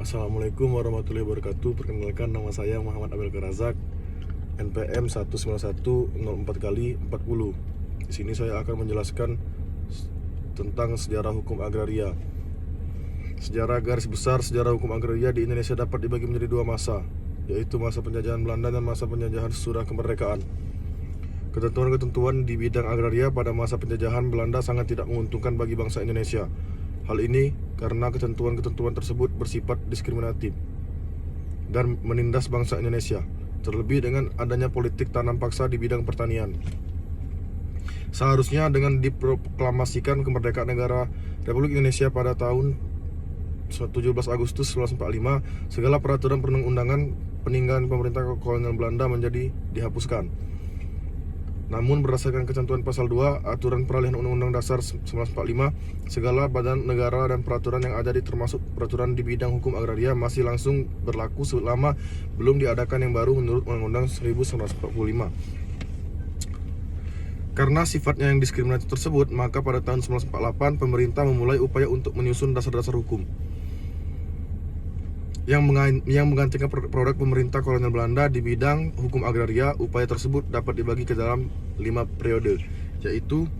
Assalamualaikum warahmatullahi wabarakatuh. Perkenalkan, nama saya Muhammad Abel Karazak, NPM 19104 kali 40. Di sini saya akan menjelaskan tentang sejarah hukum agraria. Sejarah garis besar sejarah hukum agraria di Indonesia dapat dibagi menjadi dua masa, yaitu masa penjajahan Belanda dan masa penjajahan sesudah kemerdekaan. Ketentuan-ketentuan di bidang agraria pada masa penjajahan Belanda sangat tidak menguntungkan bagi bangsa Indonesia. Hal ini karena ketentuan-ketentuan tersebut bersifat diskriminatif dan menindas bangsa Indonesia, terlebih dengan adanya politik tanam paksa di bidang pertanian. Seharusnya dengan diproklamasikan kemerdekaan negara Republik Indonesia pada tahun 17 Agustus 1945, segala peraturan perundang-undangan peninggalan pemerintah kolonial Belanda menjadi dihapuskan. Namun berdasarkan ketentuan pasal 2 Aturan Peralihan Undang-Undang Dasar 1945, segala badan negara dan peraturan yang ada termasuk peraturan di bidang hukum agraria masih langsung berlaku selama belum diadakan yang baru menurut Undang-Undang 1945. Karena sifatnya yang diskriminatif tersebut, maka pada tahun 1948 pemerintah memulai upaya untuk menyusun dasar-dasar hukum yang menggantikan produk pemerintah kolonial Belanda di bidang hukum agraria. Upaya tersebut dapat dibagi ke dalam 5 periode, yaitu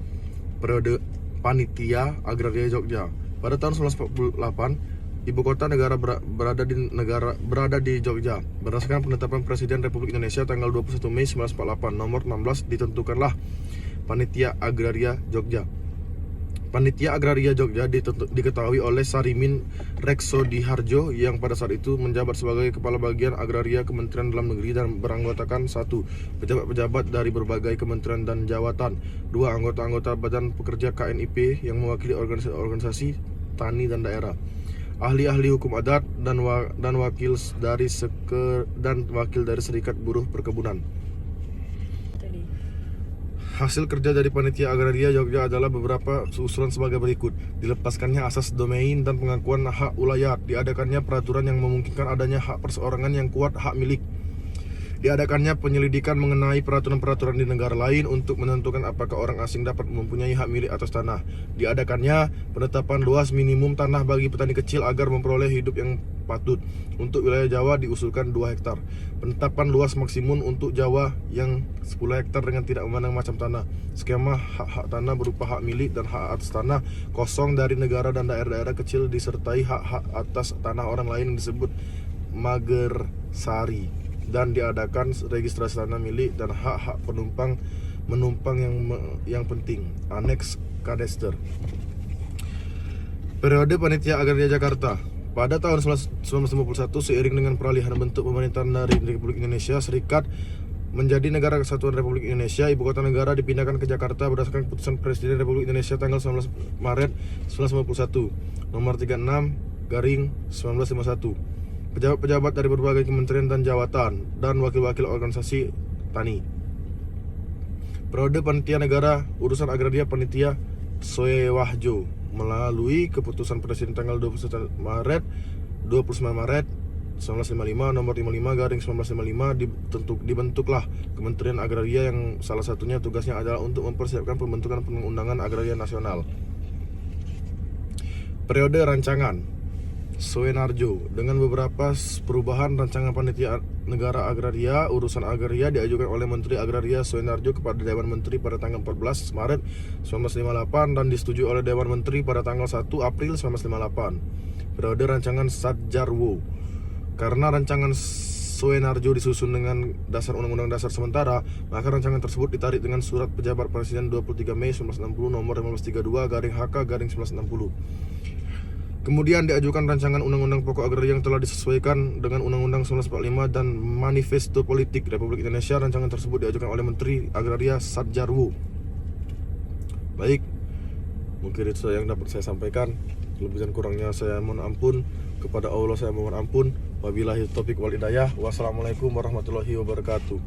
periode Panitia Agraria Jogja. Pada tahun 1948, ibu kota negara berada di Jogja. Berdasarkan penetapan Presiden Republik Indonesia tanggal 21 Mei 1948 nomor 16, ditentukanlah Panitia Agraria Jogja. Panitia Agraria Jogja diketahui oleh Sarimin Reksodiharjo yang pada saat itu menjabat sebagai Kepala Bagian Agraria Kementerian Dalam Negeri dan beranggotakan 1. Pejabat-pejabat dari berbagai kementerian dan jawatan, 2. Anggota-anggota Badan Pekerja KNIP yang mewakili organisasi tani dan daerah, ahli-ahli hukum adat dan wakil dari Serikat Buruh Perkebunan. Hasil kerja dari Panitia Agraria Jogja adalah beberapa usulan sebagai berikut: dilepaskannya asas domain dan pengakuan hak ulayat, diadakannya peraturan yang memungkinkan adanya hak perseorangan yang kuat hak milik, diadakannya penyelidikan mengenai peraturan-peraturan di negara lain untuk menentukan apakah orang asing dapat mempunyai hak milik atas tanah, diadakannya penetapan luas minimum tanah bagi petani kecil agar memperoleh hidup yang patut. Untuk wilayah Jawa diusulkan 2 hektar. Penetapan luas maksimum untuk Jawa yang 10 hektar dengan tidak memandang macam tanah. Skema hak-hak tanah berupa hak milik dan hak atas tanah kosong dari negara dan daerah-daerah kecil disertai hak-hak atas tanah orang lain yang disebut Magersari, dan diadakan registrasi tanah milik dan hak-hak menumpang yang penting, aneks kadester. Periode Panitia Agraria Jakarta. Pada tahun 1951, seiring dengan peralihan bentuk pemerintahan dari Republik Indonesia Serikat menjadi Negara Kesatuan Republik Indonesia, ibu kota negara dipindahkan ke Jakarta berdasarkan keputusan Presiden Republik Indonesia tanggal 19 Maret 1951 nomor 36/1951. Pejabat-pejabat dari berbagai kementerian dan jawatan dan wakil-wakil organisasi tani. Periode Panitia Negara Urusan Agraria Panitia Soewahjo melalui keputusan Presiden tanggal 29 Maret 1955 nomor 55/1955 dibentuklah Kementerian Agraria yang salah satunya tugasnya adalah untuk mempersiapkan pembentukan perundang-undangan agraria nasional. Periode Rancangan Soenarjo, dengan beberapa perubahan rancangan Panitia Negara Agraria Urusan Agraria diajukan oleh Menteri Agraria Soenarjo kepada Dewan Menteri pada tanggal 14 Maret 1958 dan disetujui oleh Dewan Menteri pada tanggal 1 April 1958. Periode Rancangan Sadjarwo. Karena rancangan Soenarjo disusun dengan dasar Undang-Undang Dasar sementara, maka rancangan tersebut ditarik dengan Surat Pejabat Presiden 23 Mei 1960 nomor 1532/HK/1960. Kemudian diajukan rancangan Undang-Undang Pokok Agraria yang telah disesuaikan dengan Undang-Undang 1945 dan Manifesto Politik Republik Indonesia. Rancangan tersebut diajukan oleh Menteri Agraria Sadjarwo. Baik, mungkin itu yang dapat saya sampaikan. Lebih dan kurangnya saya mohon ampun. Kepada Allah saya mohon ampun. Wabillahi taufiq wal hidayah. Wassalamualaikum warahmatullahi wabarakatuh.